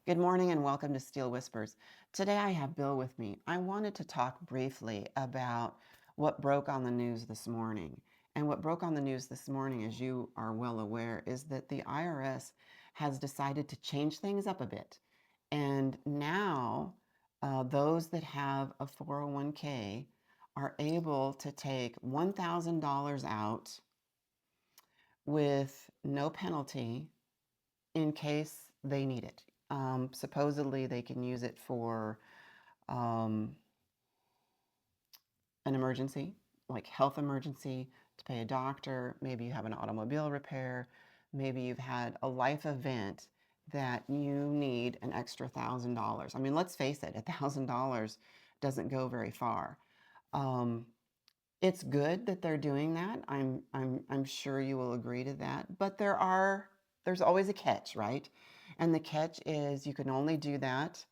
Good morning and welcome to Steel Whispers. Today I have Bill with me. I wanted to talk briefly about what broke on the news this morning. And what broke on the news this morning, as you are well aware, is that the IRS has decided to change things up a bit. And now those that have a 401k are able to take $1,000 out with no penalty in case they need it. Supposedly, they can use it for um, an emergency, like health emergency, to pay a doctor. Maybe you have an automobile repair. Maybe you've had a life event that you need an extra $1,000. I mean, let's face it, $1,000 doesn't go very far. Um, it's good that they're doing that. I'm sure you will agree to that. But there's always a catch, right? And the catch is you can only do that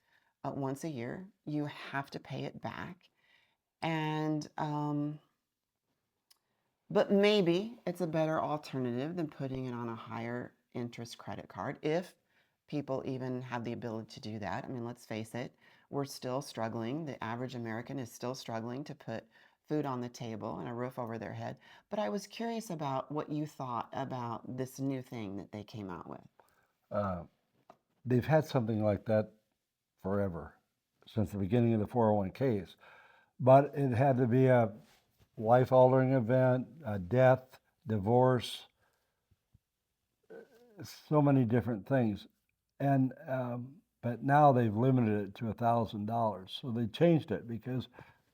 once a year. You have to pay it back. And but maybe it's a better alternative than putting it on a higher interest credit card if people even have the ability to do that. I mean, let's face it, we're still struggling. The average American is still struggling to put food on the table and a roof over their head. But I was curious about what you thought about this new thing that they came out with. Uh, they've had something like that forever, since the beginning of the 401k's. But it had to be a life-altering event, a death, divorce, so many different things. And but now they've limited it to $1,000. So they changed it because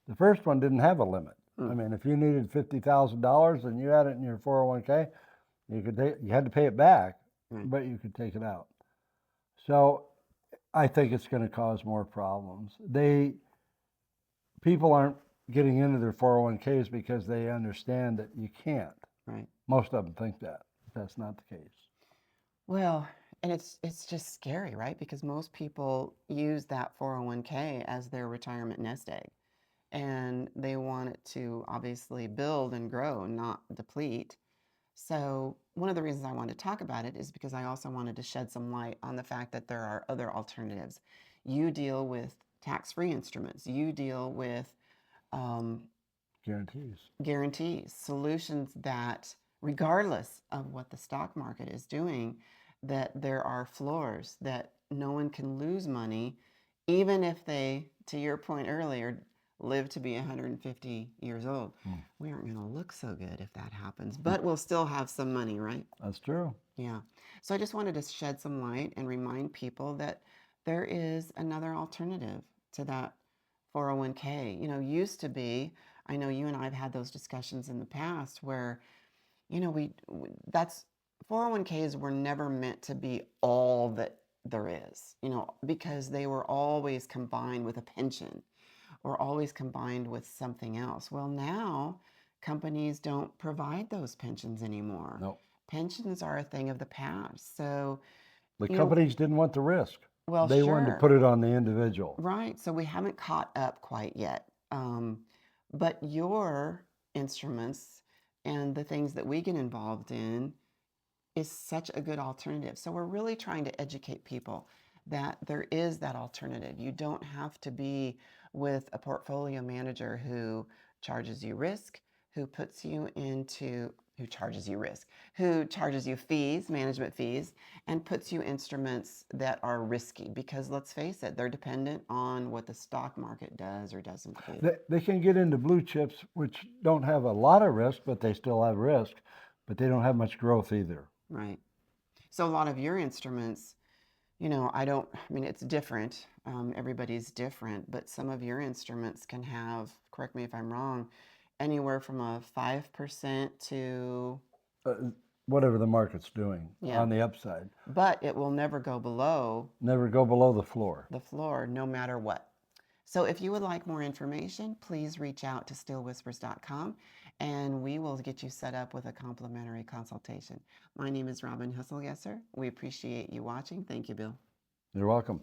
the first one didn't have a limit. I mean, if you needed $50,000 and you had it in your 401k, you had to pay it back, but you could take it out. So I think it's going to cause more problems. People aren't getting into their 401ks because they understand that you can't. Right. Most of them think that. That's not the case. Well, and it's just scary, right? Because most people use that 401k as their retirement nest egg. And they want it to obviously build and grow, not deplete. So, one of the reasons I wanted to talk about it is because I also wanted to shed some light on the fact that there are other alternatives. You deal with tax free instruments, you deal with um, guarantees, solutions that, regardless of what the stock market is doing, that there are floors that no one can lose money, even if they, to your point earlier, live to be 150 years old. We aren't going to look so good if that happens, but we'll still have some money, right? That's true. Yeah. So I just wanted to shed some light and remind people that there is another alternative to that 401k. Used to be, I know you and I have had those discussions in the past where, that's 401ks were never meant to be all that there is, because they were always combined with a pension or always combined with something else. Well, now companies don't provide those pensions anymore. No. Pensions are a thing of the past. So the companies didn't want the risk. Well, they wanted to put it on the individual. Right. So we haven't caught up quite yet. But your instruments and the things that we get involved in is such a good alternative. So we're really trying to educate people that there is that alternative. You don't have to be with a portfolio manager who charges you risk, who charges you fees, management fees, and puts you instruments that are risky because let's face it, they're dependent on what the stock market does or doesn't do. They can get into blue chips, which don't have a lot of risk, but they still have risk, but they don't have much growth either. Right. So a lot of your instruments, it's different. Everybody's different, but some of your instruments can have, correct me if I'm wrong, anywhere from a 5% to whatever the market's doing on the upside. But it will never go below the floor. The floor, no matter what. So if you would like more information, please reach out to steelwhispers.com and we will get you set up with a complimentary consultation. My name is Robin Husselgesser. We appreciate you watching. Thank you, Bill. You're welcome.